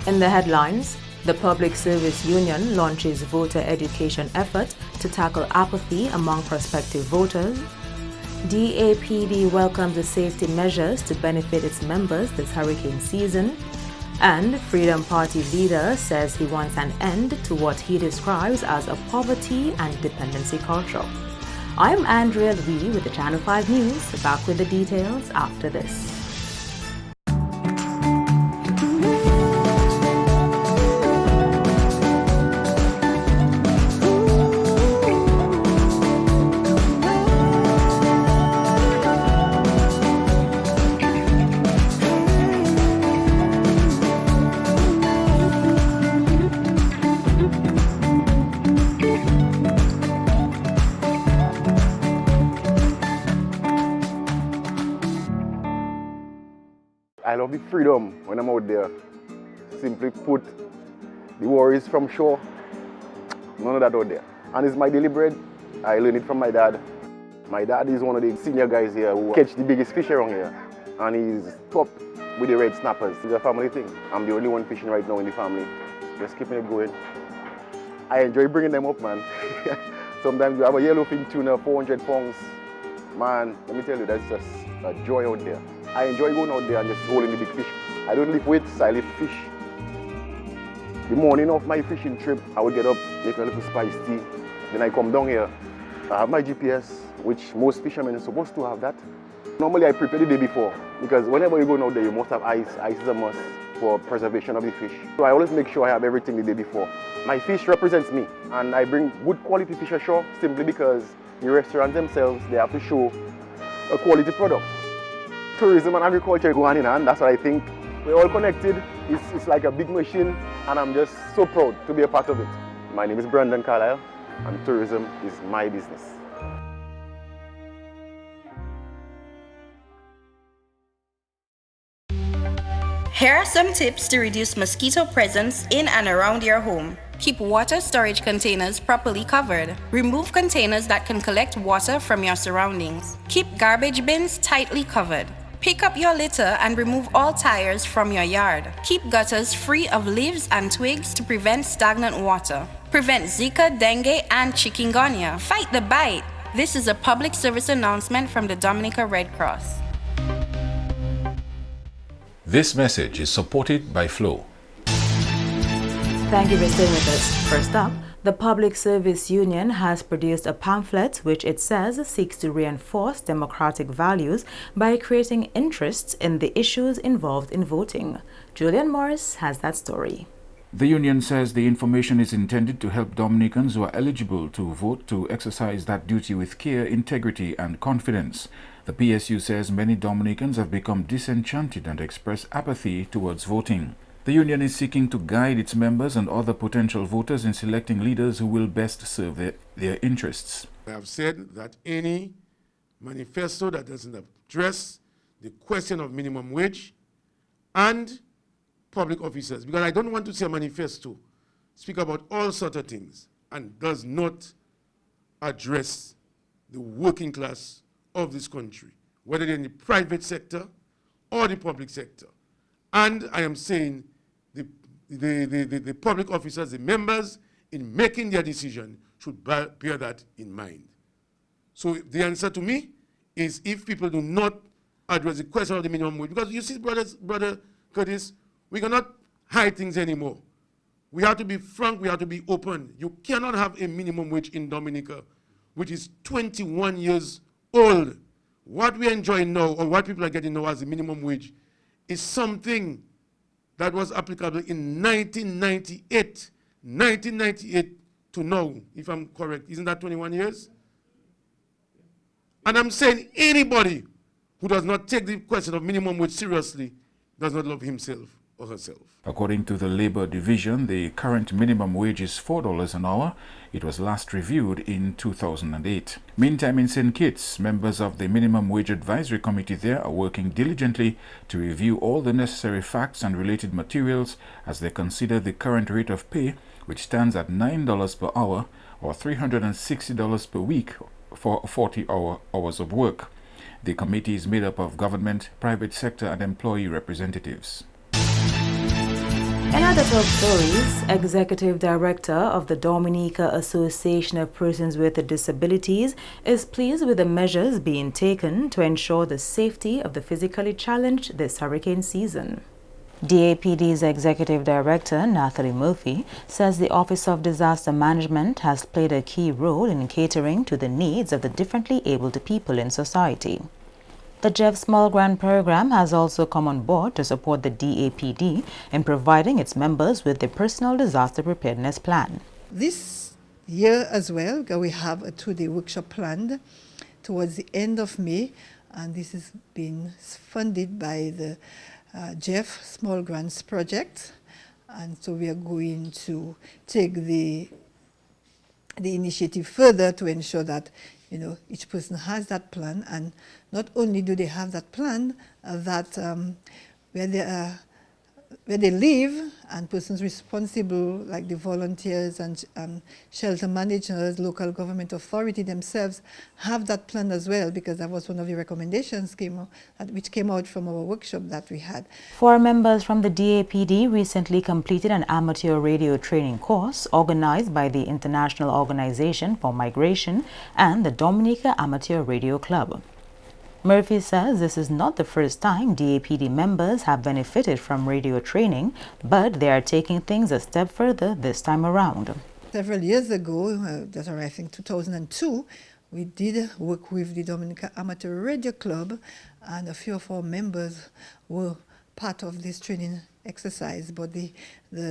In the headlines, the Public Service Union launches voter education effort to tackle apathy among prospective voters. DAPD welcomes the safety measures to benefit its members this hurricane season. And Freedom Party leader says he wants an end to what he describes as a poverty and dependency culture. I'm Andrea Lee with the Channel 5 News, back with the details after this. I love the freedom when I'm out there. Simply put, the worries from shore, none of that out there. And it's my daily bread. I learned it from my dad. My dad is one of the senior guys here who catch the biggest fish around here. And he's top with the red snappers. It's a family thing. I'm the only one fishing right now in the family. Just keeping it going. I enjoy bringing them up, man. Sometimes you have a yellowfin tuna, 400 pounds. Man, let me tell you, that's just a joy out there. I enjoy going out there and just holding the big fish. I don't lift weights, I lift fish. The morning of my fishing trip, I would get up, make a little spiced tea. Then I come down here. I have my GPS, which most fishermen are supposed to have that. Normally I prepare the day before, because whenever you're going out there, you must have ice. Ice is a must for preservation of the fish. So I always make sure I have everything the day before. My fish represents me, and I bring good quality fish ashore simply because the restaurants themselves, they have to show a quality product. Tourism and agriculture go hand in hand. That's what I think. We're all connected. It's like a big machine, and I'm just so proud to be a part of it. My name is Brandon Carlisle, and tourism is my business. Here are some tips to reduce mosquito presence in and around your home. Keep water storage containers properly covered. Remove containers that can collect water from your surroundings. Keep garbage bins tightly covered. Pick up your litter and remove all tires from your yard. Keep gutters free of leaves and twigs to prevent stagnant water. Prevent Zika, dengue, and chikungunya. Fight the bite. This is a public service announcement from the Dominica Red Cross. This message is supported by Flow. Thank you for staying with us. First up, the Public Service Union has produced a pamphlet which it says seeks to reinforce democratic values by creating interest in the issues involved in voting. Julian Morris has that story. The union says the information is intended to help Dominicans who are eligible to vote to exercise that duty with care, integrity, and confidence. The PSU says many Dominicans have become disenchanted and express apathy towards voting. The union is seeking to guide its members and other potential voters in selecting leaders who will best serve their interests. I have said that any manifesto that doesn't address the question of minimum wage and public officers, because I don't want to see a manifesto speak about all sorts of things and does not address the working class of this country, whether they're in the private sector or the public sector. And I am saying the public officers, the members, in making their decision should bear that in mind. So the answer to me is if people do not address the question of the minimum wage, because you see, Brother Curtis, we cannot hide things anymore. We have to be frank, we have to be open. You cannot have a minimum wage in Dominica, which is 21 years old. What we enjoy now, or what people are getting now as the minimum wage, is something that was applicable in 1998. 1998 to now, if I'm correct. Isn't that 21 years? And I'm saying anybody who does not take the question of minimum wage seriously does not love himself or herself. According to the Labor Division, the current minimum wage is $4 an hour. It was last reviewed in 2008. Meantime, in St. Kitts, members of the Minimum Wage Advisory Committee there are working diligently to review all the necessary facts and related materials as they consider the current rate of pay, which stands at $9 per hour or $360 per week for 40 hours of work. The committee is made up of government, private sector and employee representatives. In other top stories, Executive Director of the Dominica Association of Persons with Disabilities is pleased with the measures being taken to ensure the safety of the physically challenged this hurricane season. DAPD's Executive Director, Nathalie Murphy, says the Office of Disaster Management has played a key role in catering to the needs of the differently abled people in society. The Jeff Small Grant Program has also come on board to support the DAPD in providing its members with their personal disaster preparedness plan. This year as well, we have a 2-day workshop planned towards the end of May, and this is being funded by the Jeff Small Grants Project. And so we are going to take the initiative further to ensure that each person has that plan, and not only do they have that plan, that where they live, and persons responsible, like the volunteers and shelter managers, local government authority themselves, have that plan as well, because that was one of the recommendations which came out from our workshop that we had. 4 members from the DAPD recently completed an amateur radio training course organized by the International Organization for Migration and the Dominica Amateur Radio Club. Murphy says this is not the first time DAPD members have benefited from radio training, but they are taking things a step further this time around. Several years ago, that's I think 2002, we did work with the Dominica Amateur Radio Club, and a few of our members were part of this training exercise, but the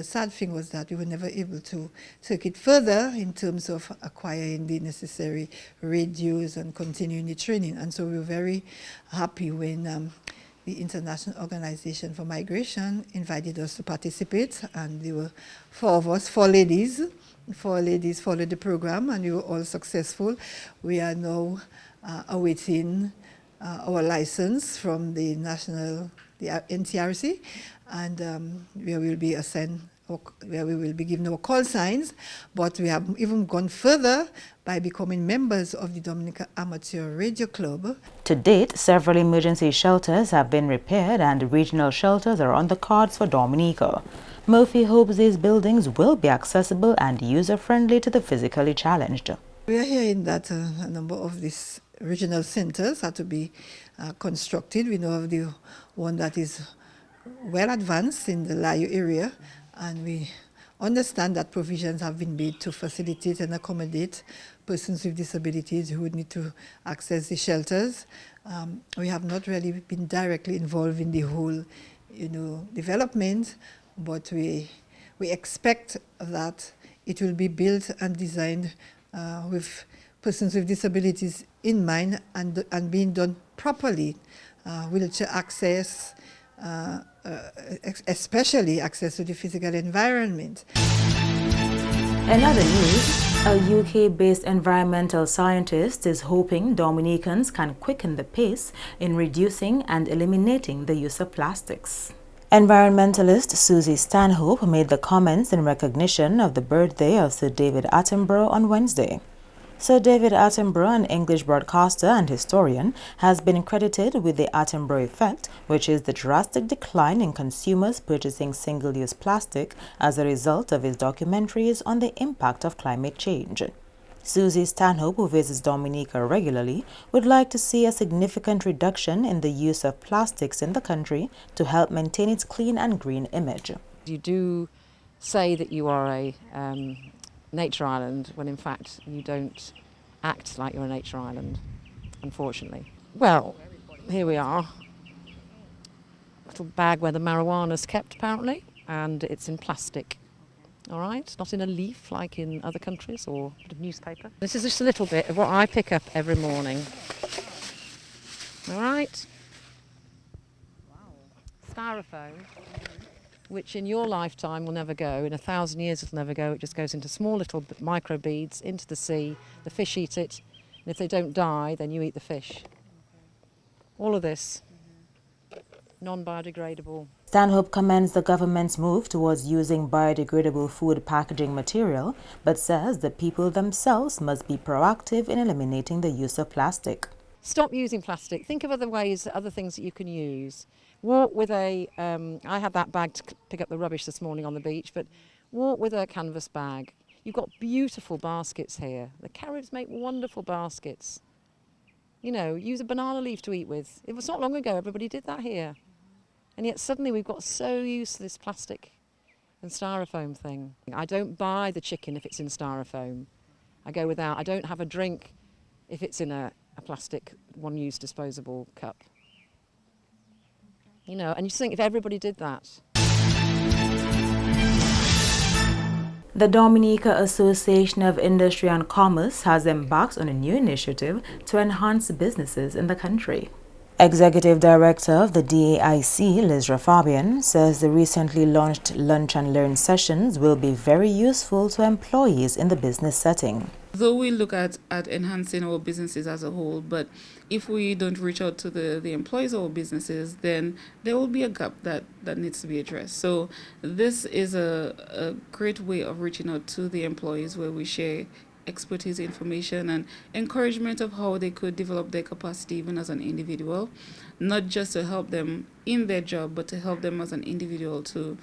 sad thing was that we were never able to take it further in terms of acquiring the necessary radios and continuing the training. And so we were very happy when the International Organization for Migration invited us to participate, and there were 4 of us, 4 ladies. 4 ladies followed the program, and we were all successful. We are now awaiting our license from the NTRC, and where we will be assigned, where we will be given our call signs. But we have even gone further by becoming members of the Dominica Amateur Radio Club. To date, several emergency shelters have been repaired and regional shelters are on the cards for Dominica. Murphy hopes these buildings will be accessible and user-friendly to the physically challenged. We are hearing that a number of these regional centers are to be constructed. We know of the one that is well advanced in the Layo area, and we understand that provisions have been made to facilitate and accommodate persons with disabilities who would need to access the shelters. We have not really been directly involved in the whole, development, but we expect that it will be built and designed with persons with disabilities in mind, and being done properly. Wheelchair access, especially access to the physical environment. In other news, a UK-based environmental scientist is hoping Dominicans can quicken the pace in reducing and eliminating the use of plastics. Environmentalist Susie Stanhope made the comments in recognition of the birthday of Sir David Attenborough on Wednesday. Sir David Attenborough, an English broadcaster and historian, has been credited with the Attenborough effect, which is the drastic decline in consumers purchasing single-use plastic as a result of his documentaries on the impact of climate change. Susie Stanhope, who visits Dominica regularly, would like to see a significant reduction in the use of plastics in the country to help maintain its clean and green image. You do say that you are a nature island when in fact you don't act like you're a nature island, unfortunately. Well, here we are. A little bag where the marijuana's kept apparently, and it's in plastic. All right, not in a leaf like in other countries or a bit of newspaper. This is just a little bit of what I pick up every morning. All right. Styrofoam, which in your lifetime will never go, in 1,000 years it'll never go. It just goes into small little micro beads into the sea. The fish eat it, and if they don't die, then you eat the fish. All of this, non-biodegradable. Stanhope commends the government's move towards using biodegradable food packaging material, but says the people themselves must be proactive in eliminating the use of plastic. Stop using plastic. Think of other ways, other things that you can use. Walk with a, I had that bag to pick up the rubbish this morning on the beach, but walk with a canvas bag. You've got beautiful baskets here. The Caribs make wonderful baskets. You know, use a banana leaf to eat with. It was not long ago everybody did that here. And yet suddenly we've got so used to this plastic and styrofoam thing. I don't buy the chicken if it's in styrofoam. I go without. I don't have a drink if it's in a plastic one-use disposable cup. You know, and you think if everybody did that. The Dominica Association of Industry and Commerce has embarked on a new initiative to enhance businesses in the country. Executive Director of the DAIC, Lizra Fabian, says the recently launched Lunch and Learn sessions will be very useful to employees in the business setting. Though we look at enhancing our businesses as a whole, but if we don't reach out to the employees of our businesses, then there will be a gap that needs to be addressed. So this is a great way of reaching out to the employees, where we share expertise, information, and encouragement of how they could develop their capacity even as an individual, not just to help them in their job, but to help them as an individual to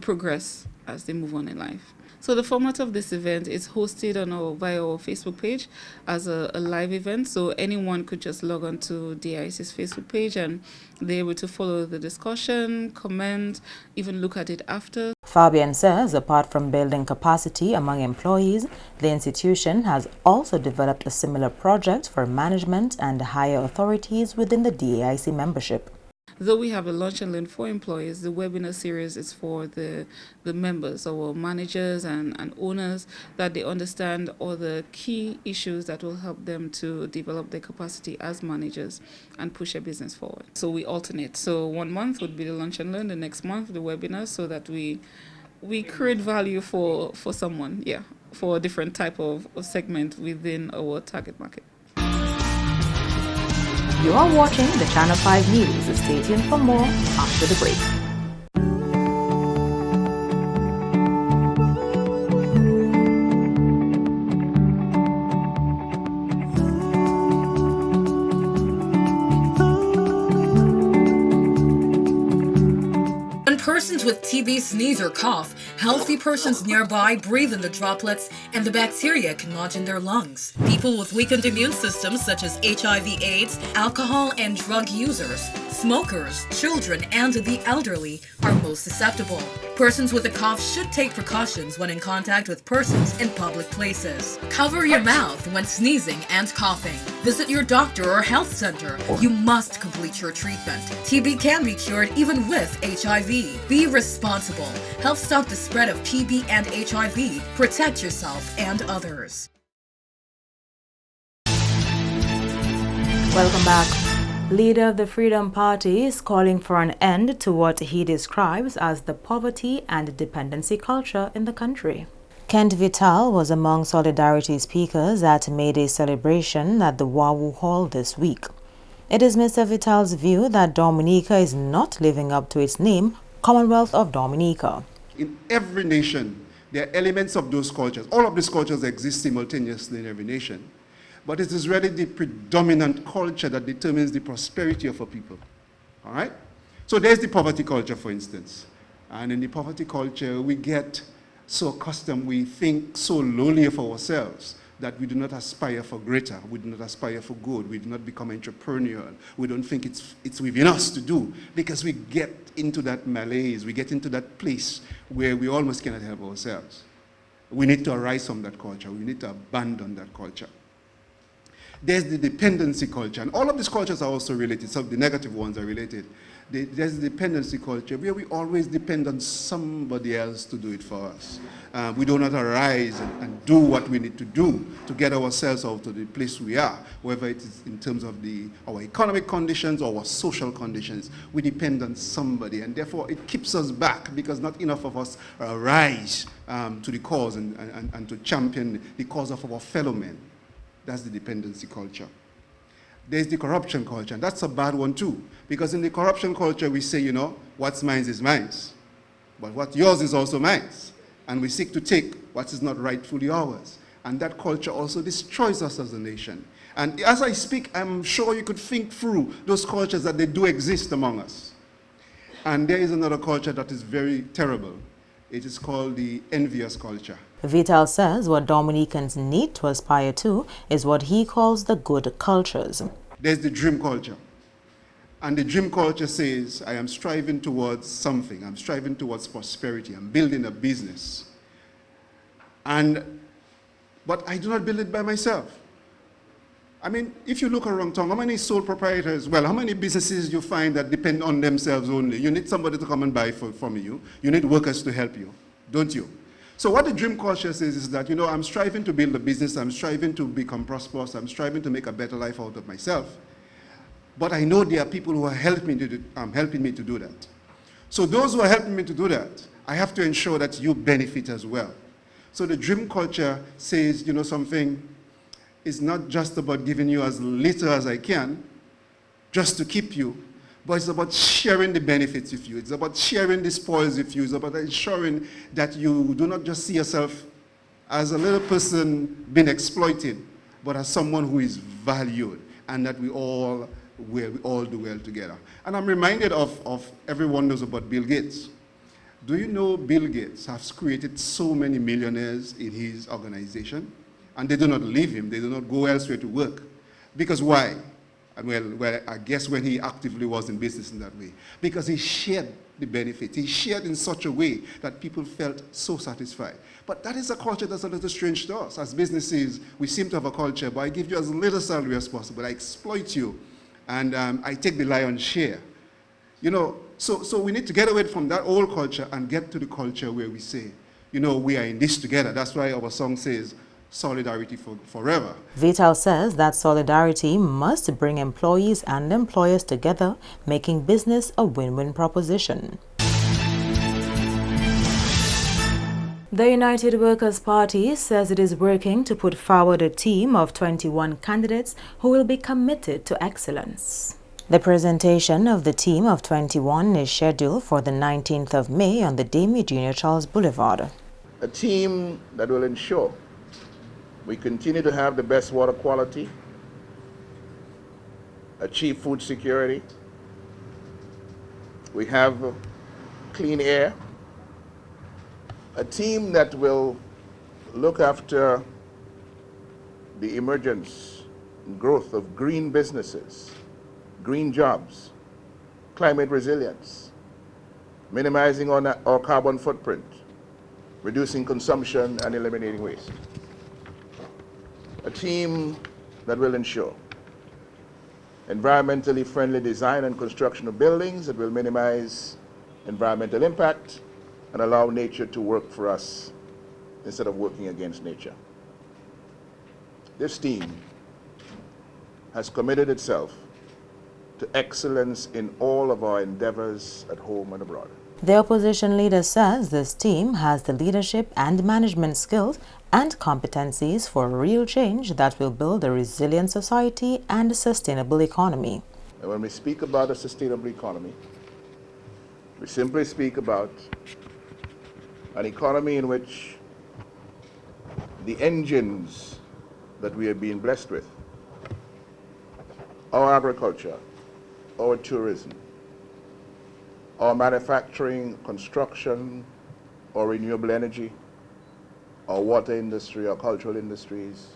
progress as they move on in life. So the format of this event is hosted via our Facebook page as a live event. So anyone could just log on to DIC's Facebook page and they're able to follow the discussion, comment, even look at it after. Fabian says apart from building capacity among employees, the institution has also developed a similar project for management and higher authorities within the DAIC membership. Though we have a Lunch and Learn for employees, the webinar series is for the members, our managers and owners, that they understand all the key issues that will help them to develop their capacity as managers and push their business forward. So we alternate. So 1 month would be the Lunch and Learn, the next month the webinar, so that we create value for someone, for a different type of segment within our target market. You are watching the Channel 5 News. Stay tuned for more after the break. Persons with TB sneeze or cough, healthy persons nearby breathe in the droplets and the bacteria can lodge in their lungs. People with weakened immune systems such as HIV/AIDS, alcohol and drug users, smokers, children, and the elderly are most susceptible. Persons with a cough should take precautions when in contact with persons in public places. Cover your mouth when sneezing and coughing. Visit your doctor or health center. You must complete your treatment. TB can be cured even with HIV. Be responsible. Help stop the spread of TB and HIV. Protect yourself and others. Welcome back. Leader of the Freedom Party is calling for an end to what he describes as the poverty and dependency culture in the country. Kent Vital was among Solidarity speakers at May Day celebration at the Wawu Hall this week. It is Mr. Vital's view that Dominica is not living up to its name, Commonwealth of Dominica. In every nation, there are elements of those cultures. All of these cultures exist simultaneously in every nation. But it is really the predominant culture that determines the prosperity of a people. All right? So there's the poverty culture, for instance. And in the poverty culture, we get so accustomed, we think so lowly of ourselves that we do not aspire for greater, we do not aspire for good, we do not become entrepreneurial, we don't think it's within us to do, because we get into that malaise, we get into that place where we almost cannot help ourselves. We need to arise from that culture, we need to abandon that culture. There's the dependency culture, and all of these cultures are also related, some of the negative ones are related. There's the dependency culture where we always depend on somebody else to do it for us. We do not arise and do what we need to do to get ourselves out to the place we are, whether it is in terms of our economic conditions or our social conditions. We depend on somebody, and therefore it keeps us back because not enough of us arise to the cause and to champion the cause of our fellow men. That's the dependency culture. There's the corruption culture, and that's a bad one too, because in the corruption culture we say, you know, what's mine is mine, but what yours is also mine, and we seek to take what is not rightfully ours, and that culture also destroys us as a nation. And as I speak, I'm sure you could think through those cultures that they do exist among us. And there is another culture that is very terrible. It is called the envious culture. Vital says what Dominicans need to aspire to is what he calls the good cultures. There's the dream culture. And the dream culture says, I am striving towards something. I'm striving towards prosperity. I'm building a business. But I do not build it by myself. I mean, if you look around town, how many sole proprietors, how many businesses you find that depend on themselves only? You need somebody to come and buy from you. You need workers to help you, don't you? So what the dream culture says is that, I'm striving to build a business. I'm striving to become prosperous. I'm striving to make a better life out of myself. But I know there are people who are helping me to do that. So those who are helping me to do that, I have to ensure that you benefit as well. So the dream culture says, something is not just about giving you as little as I can, just to keep you, but it's about sharing the benefits with you. It's about sharing the spoils with you. It's about ensuring that you do not just see yourself as a little person being exploited, but as someone who is valued, and that we all do well together. And I'm reminded of everyone knows about Bill Gates. Do you know Bill Gates has created so many millionaires in his organization? And they do not leave him. They do not go elsewhere to work. Because why? Well, I guess when he actively was in business in that way. Because he shared the benefits. He shared in such a way that people felt so satisfied. But that is a culture that's a little strange to us. As businesses, we seem to have a culture, but I give you as little salary as possible. I exploit you. And I take the lion's share. So we need to get away from that old culture and get to the culture where we say, we are in this together. That's why our song says, solidarity forever. Vital says that solidarity must bring employees and employers together, making business a win-win proposition. The United Workers' Party says it is working to put forward a team of 21 candidates who will be committed to excellence. The presentation of the team of 21 is scheduled for the 19th of May on the Damie Jr. Charles Boulevard. A team that will ensure we continue to have the best water quality, achieve food security, we have clean air, a team that will look after the emergence and growth of green businesses, green jobs, climate resilience, minimizing our carbon footprint, reducing consumption and eliminating waste. A team that will ensure environmentally friendly design and construction of buildings that will minimize environmental impact and allow nature to work for us instead of working against nature. This team has committed itself to excellence in all of our endeavors at home and abroad. The opposition leader says this team has the leadership and management skills and competencies for real change that will build a resilient society and a sustainable economy. And when we speak about a sustainable economy, we simply speak about an economy in which the engines that we are being blessed with, our agriculture, our tourism, our manufacturing, construction, or renewable energy, our water industry, our cultural industries,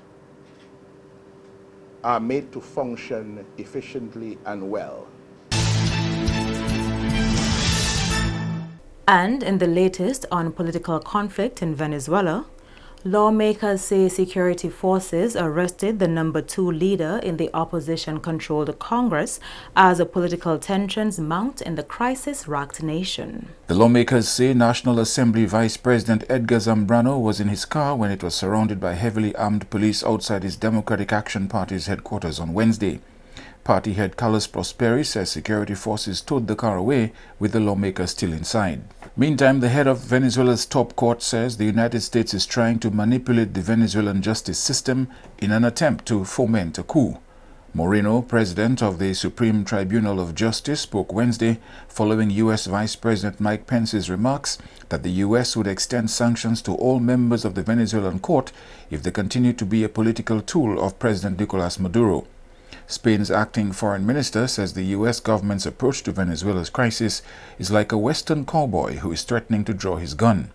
are made to function efficiently and well. And in the latest on political conflict in Venezuela, lawmakers say security forces arrested the #2 leader in the opposition-controlled Congress as political tensions mount in the crisis-racked nation. The lawmakers say National Assembly Vice President Edgar Zambrano was in his car when it was surrounded by heavily armed police outside his Democratic Action Party's headquarters on Wednesday. Party head Carlos Prosperi says security forces towed the car away with the lawmakers still inside. Meantime, the head of Venezuela's top court says the United States is trying to manipulate the Venezuelan justice system in an attempt to foment a coup. Moreno, president of the Supreme Tribunal of Justice, spoke Wednesday following U.S. Vice President Mike Pence's remarks that the U.S. would extend sanctions to all members of the Venezuelan court if they continue to be a political tool of President Nicolas Maduro. Spain's acting foreign minister says the U.S. government's approach to Venezuela's crisis is like a Western cowboy who is threatening to draw his gun.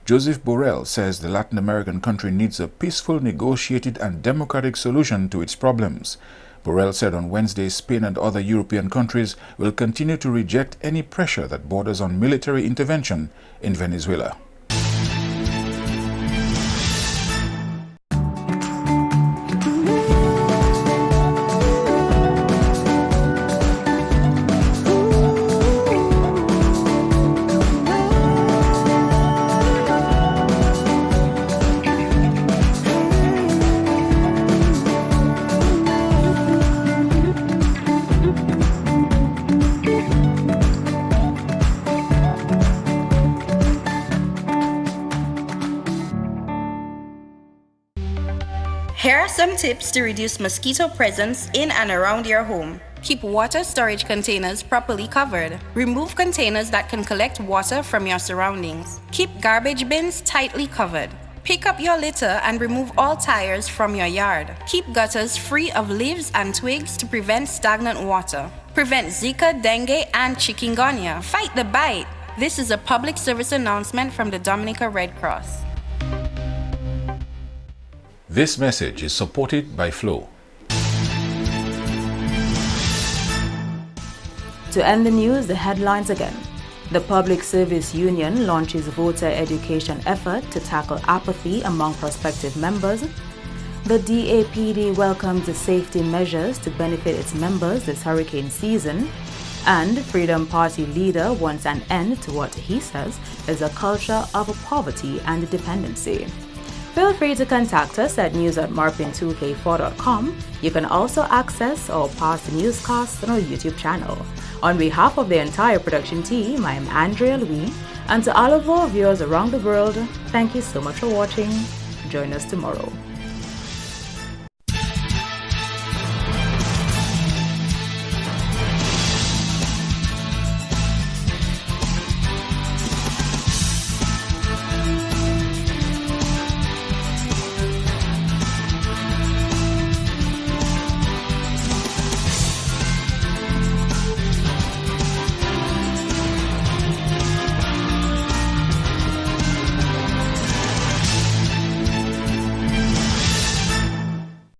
Joseph Borrell says the Latin American country needs a peaceful, negotiated and democratic solution to its problems. Borrell said on Wednesday Spain and other European countries will continue to reject any pressure that borders on military intervention in Venezuela. Here are some tips to reduce mosquito presence in and around your home. Keep water storage containers properly covered. Remove containers that can collect water from your surroundings. Keep garbage bins tightly covered. Pick up your litter and remove all tires from your yard. Keep gutters free of leaves and twigs to prevent stagnant water. Prevent Zika, dengue, and chikungunya. Fight the bite. This is a public service announcement from the Dominica Red Cross. This message is supported by Flow. To end the news, the headlines again. The Public Service Union launches voter education effort to tackle apathy among prospective members. The DAPD welcomes the safety measures to benefit its members this hurricane season. And Freedom Party leader wants an end to what he says is a culture of poverty and dependency. Feel free to contact us at news@marpin2k4.com. You can also access our past newscasts on our YouTube channel. On behalf of the entire production team, I am Andrea Louis, and to all of our viewers around the world, thank you so much for watching. Join us tomorrow.